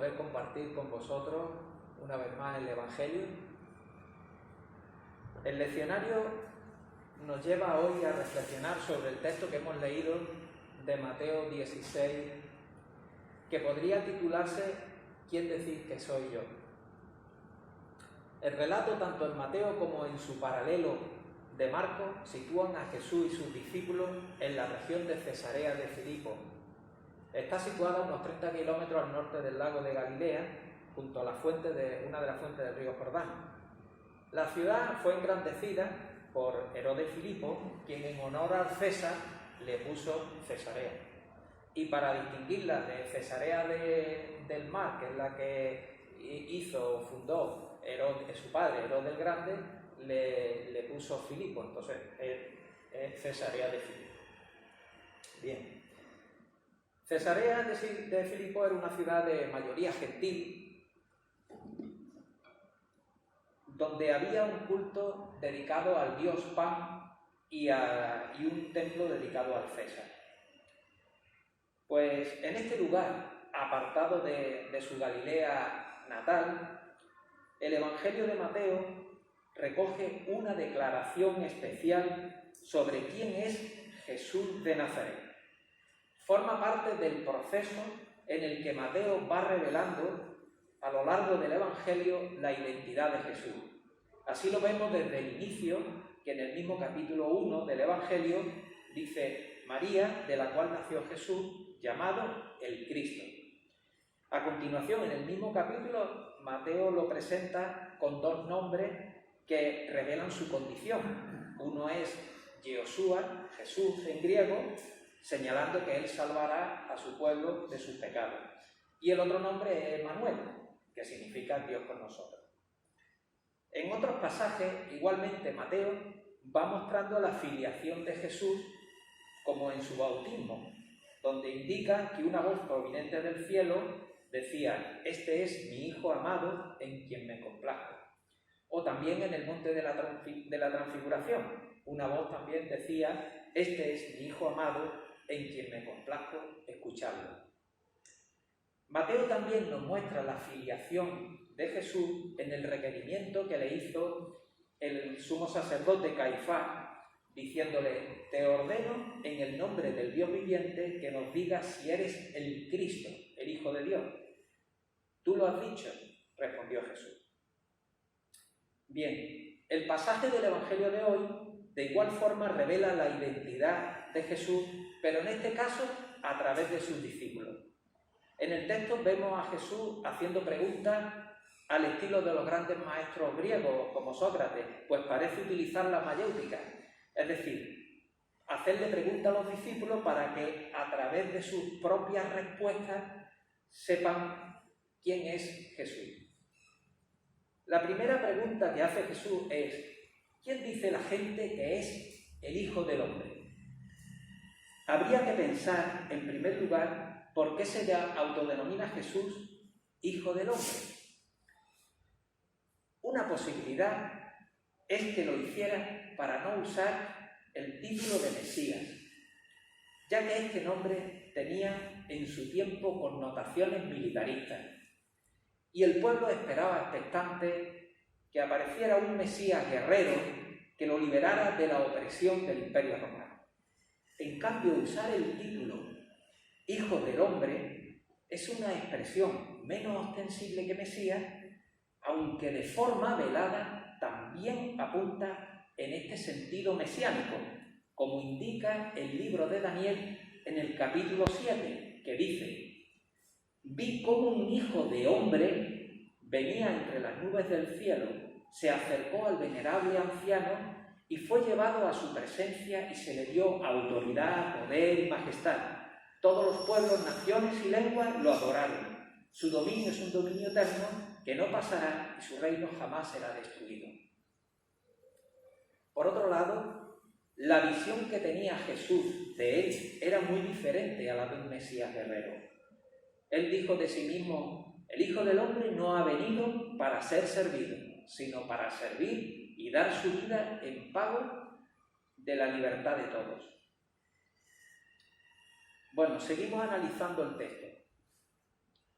poder compartir con vosotros una vez más el Evangelio. El leccionario nos lleva hoy a reflexionar sobre el texto que hemos leído de Mateo 16, que podría titularse ¿Quién decís que soy yo? El relato, tanto en Mateo como en su paralelo de Marcos, sitúan a Jesús y sus discípulos en la región de Cesarea de Filipo. Está situada a unos 30 kilómetros al norte del lago de Galilea, junto a una de las fuentes del río Jordán. La ciudad fue engrandecida por Herodes Filipo, quien en honor al César le puso Cesarea. Y para distinguirla de Cesarea del Mar, que es la que fundó su padre, Herodes el Grande, le puso Filipo, entonces es Cesarea de Filipo. Bien. Cesarea de Filipo era una ciudad de mayoría gentil, donde había un culto dedicado al dios Pan y un templo dedicado al César. Pues en este lugar, apartado de su Galilea natal, el Evangelio de Mateo recoge una declaración especial sobre quién es Jesús de Nazaret. Forma parte del proceso en el que Mateo va revelando a lo largo del Evangelio la identidad de Jesús. Así lo vemos desde el inicio, que en el mismo capítulo 1 del Evangelio dice María, de la cual nació Jesús, llamado el Cristo. A continuación, en el mismo capítulo, Mateo lo presenta con dos nombres que revelan su condición. Uno es Yehoshua, Jesús en griego, señalando que él salvará a su pueblo de sus pecados. Y el otro nombre es Emmanuel, que significa Dios con nosotros. En otros pasajes, igualmente, Mateo va mostrando la filiación de Jesús, como en su bautismo, donde indica que una voz proveniente del cielo decía: «Este es mi Hijo amado, en quien me complazco». O también en el monte de la Transfiguración, una voz también decía: «Este es mi Hijo amado, en quien me complazco escucharlo». Mateo también nos muestra la filiación de Jesús en el requerimiento que le hizo el sumo sacerdote Caifás, diciéndole: «Te ordeno en el nombre del Dios viviente que nos digas si eres el Cristo, el Hijo de Dios». «Tú lo has dicho», respondió Jesús. Bien, el pasaje del Evangelio de hoy de igual forma revela la identidad de Jesús, pero en este caso a través de sus discípulos. En el texto vemos a Jesús haciendo preguntas al estilo de los grandes maestros griegos como Sócrates, pues parece utilizar la mayéutica, es decir, hacerle preguntas a los discípulos para que a través de sus propias respuestas sepan quién es Jesús. La primera pregunta que hace Jesús es: ¿quién dice la gente que es el Hijo del Hombre? Habría que pensar, en primer lugar, por qué se autodenomina Jesús Hijo del Hombre. Una posibilidad es que lo hiciera para no usar el título de Mesías, ya que este nombre tenía en su tiempo connotaciones militaristas, y el pueblo esperaba expectante que apareciera un Mesías guerrero que lo liberara de la opresión del Imperio Romano. En cambio, usar el título Hijo del Hombre es una expresión menos ostensible que Mesías, aunque de forma velada también apunta en este sentido mesiánico, como indica el libro de Daniel en el capítulo 7, que dice: «Vi como un hijo de hombre venía entre las nubes del cielo, se acercó al venerable anciano y fue llevado a su presencia y se le dio autoridad, poder y majestad. Todos los pueblos, naciones y lenguas lo adoraron. Su dominio es un dominio eterno que no pasará y su reino jamás será destruido». Por otro lado, la visión que tenía Jesús de él era muy diferente a la de un Mesías guerrero. Él dijo de sí mismo: «El Hijo del Hombre no ha venido para ser servido, sino para servir y dar su vida en pago de la libertad de todos». Bueno, seguimos analizando el texto.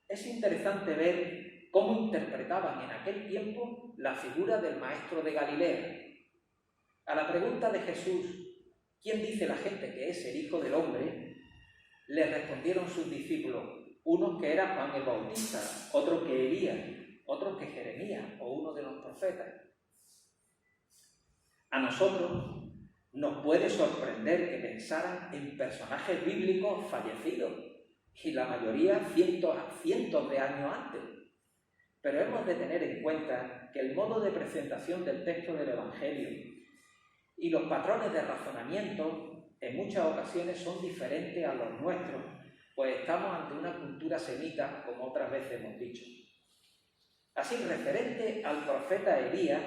Es interesante ver cómo interpretaban en aquel tiempo la figura del maestro de Galilea. A la pregunta de Jesús, ¿quién dice la gente que es el Hijo del Hombre?, le respondieron sus discípulos, unos que era Juan el Bautista, otros que Elías, otros que Jeremías o uno de los profetas. A nosotros nos puede sorprender que pensaran en personajes bíblicos fallecidos, y la mayoría cientos de años antes. Pero hemos de tener en cuenta que el modo de presentación del texto del Evangelio y los patrones de razonamiento en muchas ocasiones son diferentes a los nuestros, pues estamos ante una cultura semita, como otras veces hemos dicho. Así, referente al profeta Elías,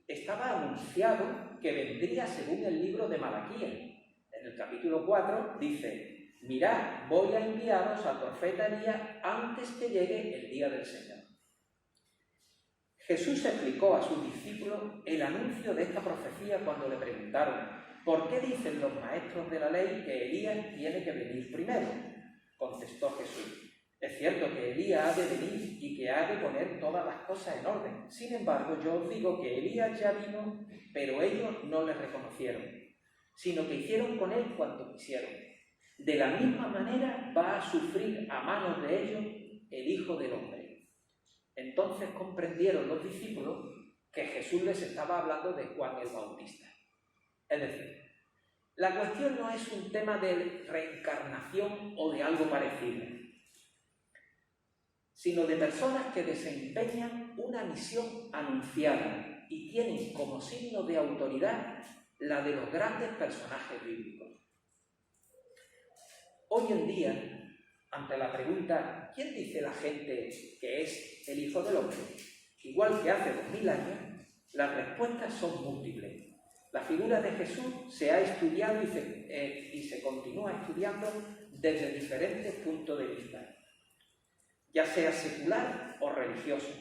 estaba anunciado que vendría según el libro de Malaquías. En el capítulo 4 dice: mirad, voy a enviaros al profeta Elías antes que llegue el día del Señor. Jesús explicó a sus discípulos el anuncio de esta profecía cuando le preguntaron: ¿por qué dicen los maestros de la ley que Elías tiene que venir primero? Contestó Jesús: es cierto que Elías ha de venir y que ha de poner todas las cosas en orden. Sin embargo, yo os digo que Elías ya vino, pero ellos no le reconocieron, sino que hicieron con él cuanto quisieron. De la misma manera va a sufrir a manos de ellos el Hijo del Hombre. Entonces comprendieron los discípulos que Jesús les estaba hablando de Juan el Bautista. Es decir, la cuestión no es un tema de reencarnación o de algo parecido, sino de personas que desempeñan una misión anunciada y tienen como signo de autoridad la de los grandes personajes bíblicos. Hoy en día, ante la pregunta ¿quién dice la gente que es el Hijo del Hombre?, igual que hace 2000 años, las respuestas son múltiples. La figura de Jesús se ha estudiado y se continúa estudiando desde diferentes puntos de vista, ya sea secular o religioso,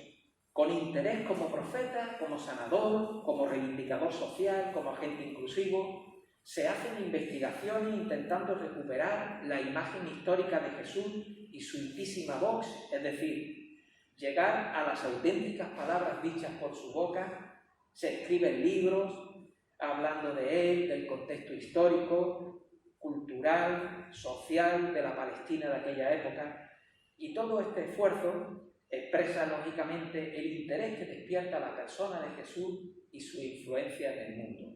con interés como profeta, como sanador, como reivindicador social, como agente inclusivo. Se hacen investigaciones intentando recuperar la imagen histórica de Jesús y su ipsísima vox, es decir, llegar a las auténticas palabras dichas por su boca. Se escriben libros hablando de él, del contexto histórico, cultural, social de la Palestina de aquella época. Y todo este esfuerzo expresa lógicamente el interés que despierta la persona de Jesús y su influencia en el mundo.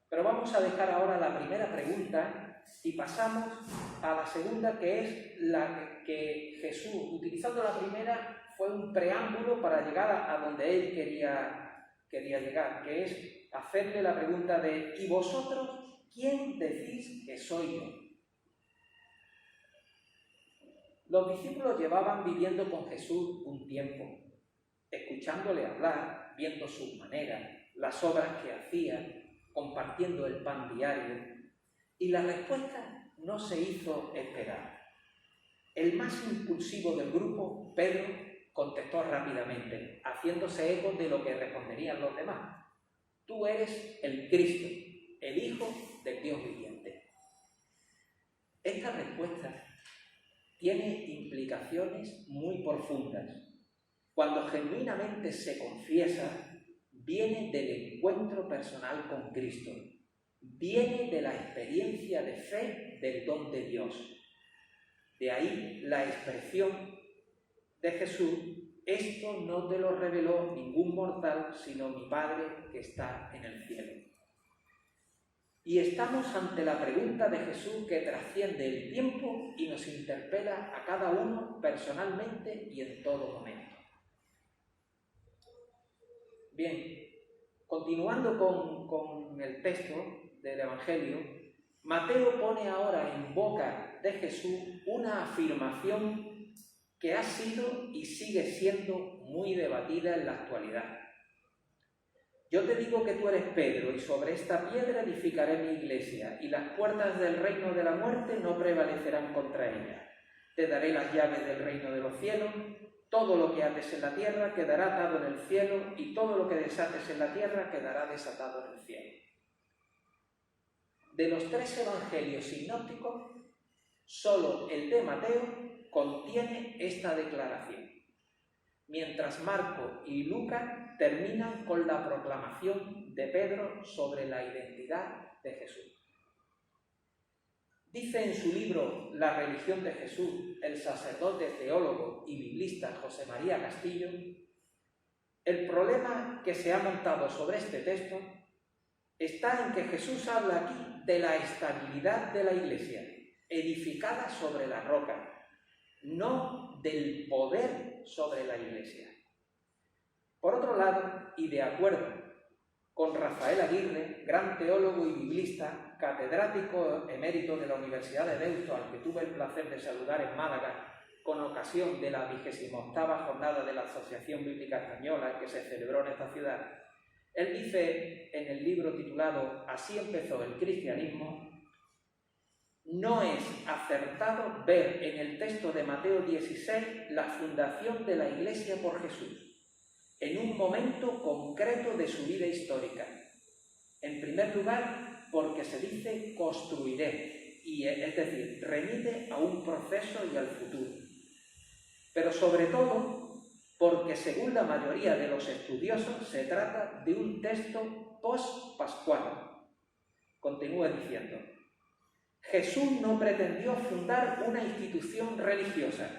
Pero vamos a dejar ahora la primera pregunta y pasamos a la segunda, que es la que Jesús, utilizando la primera, fue un preámbulo para llegar a donde él quería llegar, que es hacerle la pregunta de ¿y vosotros quién decís que soy yo? Los discípulos llevaban viviendo con Jesús un tiempo, escuchándole hablar, viendo sus maneras, las obras que hacía, compartiendo el pan diario, y la respuesta no se hizo esperar. El más impulsivo del grupo, Pedro, contestó rápidamente, haciéndose eco de lo que responderían los demás: tú eres el Cristo, el Hijo del Dios viviente. Esta respuesta tiene implicaciones muy profundas. Cuando genuinamente se confiesa, viene del encuentro personal con Cristo, viene de la experiencia de fe del don de Dios. De ahí la expresión de Jesús: esto no te lo reveló ningún mortal, sino mi Padre que está en el cielo. Y estamos ante la pregunta de Jesús que trasciende el tiempo y nos interpela a cada uno personalmente y en todo momento. Bien, continuando con el texto del Evangelio, Mateo pone ahora en boca de Jesús una afirmación que ha sido y sigue siendo muy debatida en la actualidad. Yo te digo que tú eres Pedro, y sobre esta piedra edificaré mi iglesia, y las puertas del reino de la muerte no prevalecerán contra ella. Te daré las llaves del reino de los cielos. Todo lo que ates en la tierra quedará atado en el cielo, y todo lo que desates en la tierra quedará desatado en el cielo. De los 3 evangelios sinópticos, solo el de Mateo contiene esta declaración, mientras Marco y Lucas terminan con la proclamación de Pedro sobre la identidad de Jesús. Dice en su libro La religión de Jesús el sacerdote, teólogo y biblista José María Castillo: el problema que se ha montado sobre este texto está en que Jesús habla aquí de la estabilidad de la Iglesia, edificada sobre la roca, no del poder sobre la Iglesia. Por otro lado, y de acuerdo con Rafael Aguirre, gran teólogo y biblista, catedrático emérito de la Universidad de Deusto, al que tuve el placer de saludar en Málaga con ocasión de la 28ª jornada de la Asociación Bíblica Española que se celebró en esta ciudad, él dice en el libro titulado Así empezó el cristianismo: no es acertado ver en el texto de Mateo 16 la fundación de la Iglesia por Jesús, en un momento concreto de su vida histórica. En primer lugar, porque se dice construiré, y es decir, remite a un proceso y al futuro. Pero sobre todo, porque según la mayoría de los estudiosos se trata de un texto post-pascual. Continúa diciendo: Jesús no pretendió fundar una institución religiosa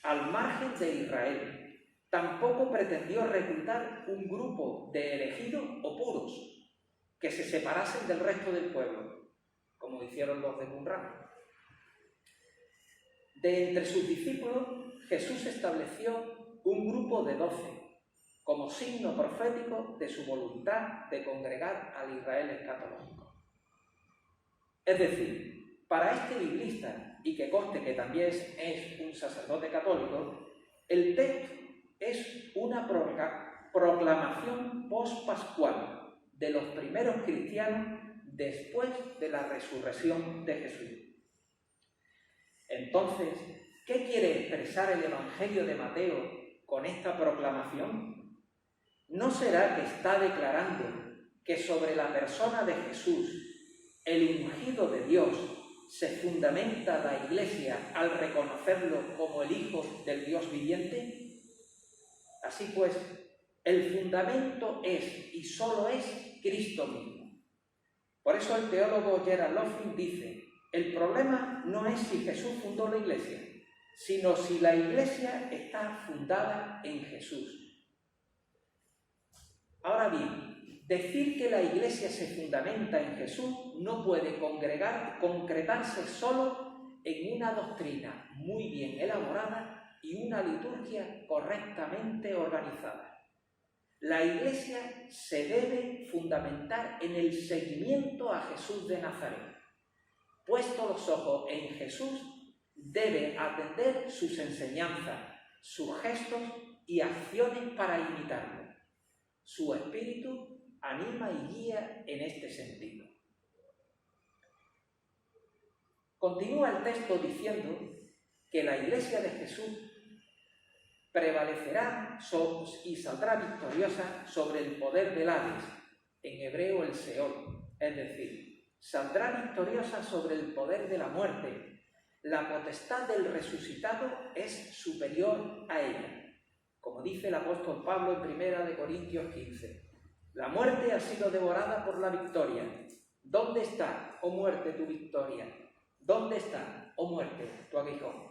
al margen de Israel. Tampoco pretendió reclutar un grupo de elegidos o puros que se separasen del resto del pueblo, como hicieron los de Qumran. De entre sus discípulos, Jesús estableció un grupo de 12 como signo profético de su voluntad de congregar al Israel escatológico. Es decir, para este biblista, y que conste que también es un sacerdote católico, el texto es una proclamación post-pascual de los primeros cristianos después de la resurrección de Jesús. Entonces, ¿qué quiere expresar el Evangelio de Mateo con esta proclamación? ¿No será que está declarando que sobre la persona de Jesús, el ungido de Dios, se fundamenta la Iglesia al reconocerlo como el Hijo del Dios viviente? Así pues, el fundamento es y solo es Cristo mismo. Por eso el teólogo Gerald Loffin dice: el problema no es si Jesús fundó la Iglesia, sino si la Iglesia está fundada en Jesús. Ahora bien, decir que la Iglesia se fundamenta en Jesús no puede concretarse solo en una doctrina muy bien elaborada y una liturgia correctamente organizada. La Iglesia se debe fundamentar en el seguimiento a Jesús de Nazaret. Puesto los ojos en Jesús, debe atender sus enseñanzas, sus gestos y acciones para imitarlo. Su espíritu anima y guía en este sentido. Continúa el texto diciendo que la Iglesia de Jesús prevalecerá y saldrá victoriosa sobre el poder del Hades, en hebreo el Seol, es decir, saldrá victoriosa sobre el poder de la muerte. La potestad del resucitado es superior a ella. Como dice el apóstol Pablo en 1 Corintios 15, la muerte ha sido devorada por la victoria. ¿Dónde está, oh muerte, tu victoria? ¿Dónde está, oh muerte, tu aguijón?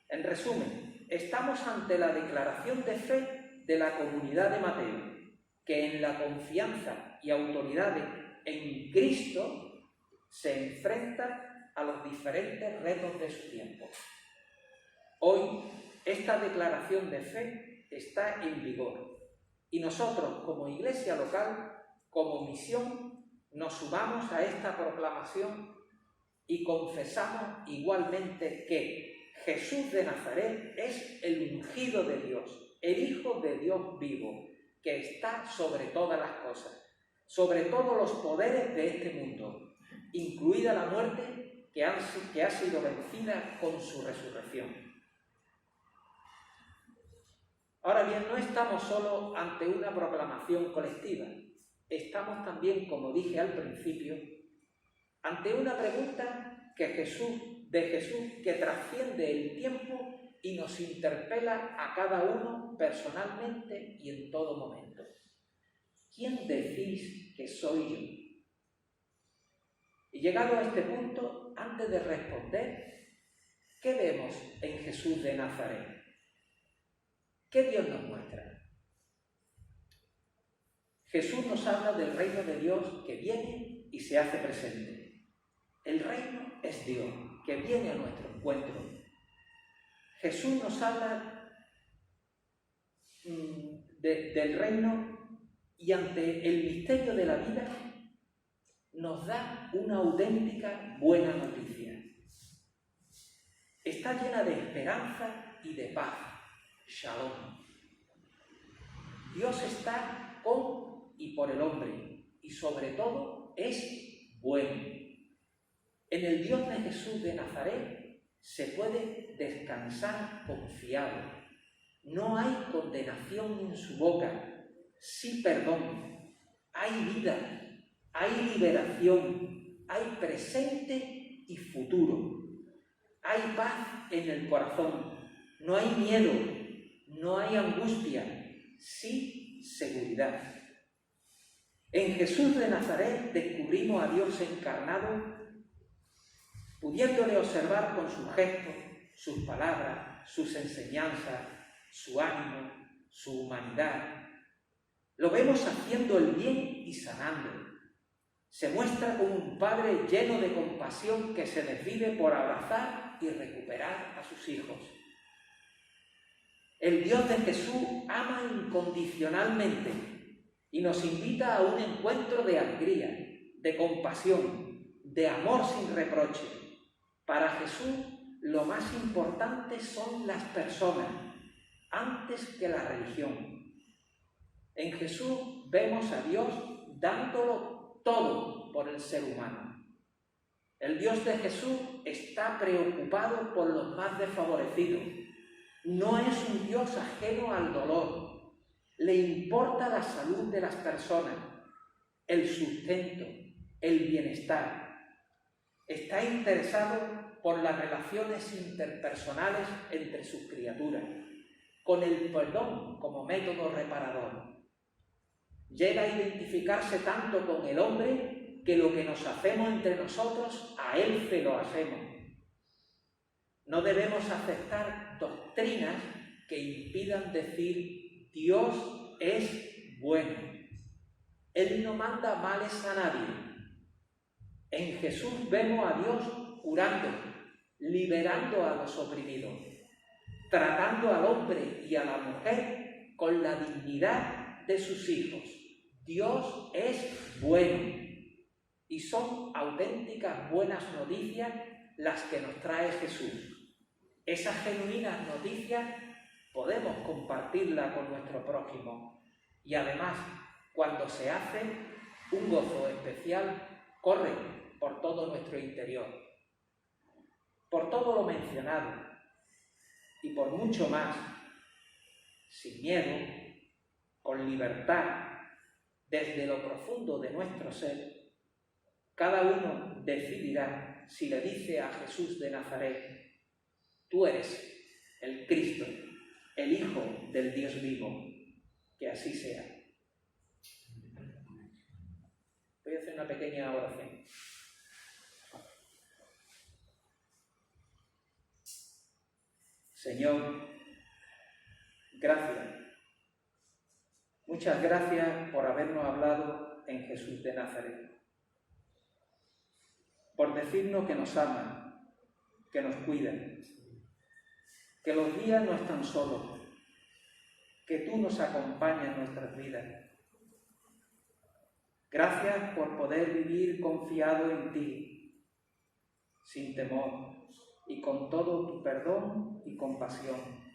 En resumen, estamos ante la declaración de fe de la comunidad de Mateo, que en la confianza y autoridad en Cristo se enfrenta a los diferentes retos de su tiempo. Hoy, esta declaración de fe está en vigor y nosotros, como iglesia local, como misión, nos sumamos a esta proclamación y confesamos igualmente que Jesús de Nazaret es el ungido de Dios, el Hijo de Dios vivo, que está sobre todas las cosas, sobre todos los poderes de este mundo, incluida la muerte que ha sido vencida con su resurrección. Ahora bien, no estamos solo ante una proclamación colectiva, estamos también, como dije al principio, ante una pregunta que Jesús de Jesús que trasciende el tiempo y nos interpela a cada uno personalmente y en todo momento. ¿Quién decís que soy yo? Y llegado a este punto, antes de responder, ¿qué vemos en Jesús de Nazaret? ¿Qué Dios nos muestra? Jesús nos habla del reino de Dios que viene y se hace presente. El reino es Dios, que viene a nuestro encuentro. Jesús nos habla del reino y ante el misterio de la vida nos da una auténtica buena noticia. Está llena de esperanza y de paz. Shalom. Dios está con y por el hombre y sobre todo es bueno. En el Dios de Jesús de Nazaret se puede descansar confiado. No hay condenación en su boca, sí perdón. Hay vida, hay liberación, hay presente y futuro. Hay paz en el corazón, no hay miedo, no hay angustia, sí seguridad. En Jesús de Nazaret descubrimos a Dios encarnado, pudiéndole observar con sus gestos, sus palabras, sus enseñanzas, su ánimo, su humanidad. Lo vemos haciendo el bien y sanando. Se muestra como un padre lleno de compasión que se desvive por abrazar y recuperar a sus hijos. El Dios de Jesús ama incondicionalmente y nos invita a un encuentro de alegría, de compasión, de amor sin reproche. Para Jesús lo más importante son las personas, antes que la religión. En Jesús vemos a Dios dándolo todo por el ser humano. El Dios de Jesús está preocupado por los más desfavorecidos. No es un Dios ajeno al dolor. Le importa la salud de las personas, el sustento, el bienestar. Está interesado por las relaciones interpersonales entre sus criaturas, con el perdón como método reparador. Llega a identificarse tanto con el hombre que lo que nos hacemos entre nosotros, a él se lo hacemos. No debemos aceptar doctrinas que impidan decir Dios es bueno. Él no manda males a nadie. En Jesús vemos a Dios curando, liberando a los oprimidos, tratando al hombre y a la mujer con la dignidad de sus hijos. Dios es bueno y son auténticas buenas noticias las que nos trae Jesús. Esas genuinas noticias podemos compartirlas con nuestro prójimo y además, cuando se hace, un gozo especial corre por todo nuestro interior. Por todo lo mencionado y por mucho más, sin miedo, con libertad, desde lo profundo de nuestro ser, cada uno decidirá si le dice a Jesús de Nazaret: tú eres el Cristo, el Hijo del Dios vivo. Que así sea. Voy a hacer una pequeña oración. Señor, gracias. Muchas gracias por habernos hablado en Jesús de Nazaret. Por decirnos que nos ama, que nos cuida, que los días no están solos, que tú nos acompañas en nuestras vidas. Gracias por poder vivir confiado en ti, sin temor y con todo tu perdón y compasión.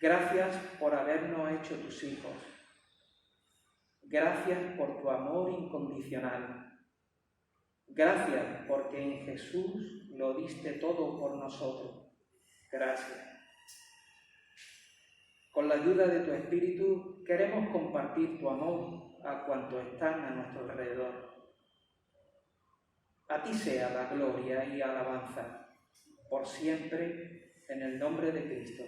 Gracias por habernos hecho tus hijos. Gracias por tu amor incondicional. Gracias porque en Jesús lo diste todo por nosotros. Gracias. Con la ayuda de tu Espíritu queremos compartir tu amor a cuantos están a nuestro alrededor. A ti sea la gloria y alabanza, por siempre, en el nombre de Cristo.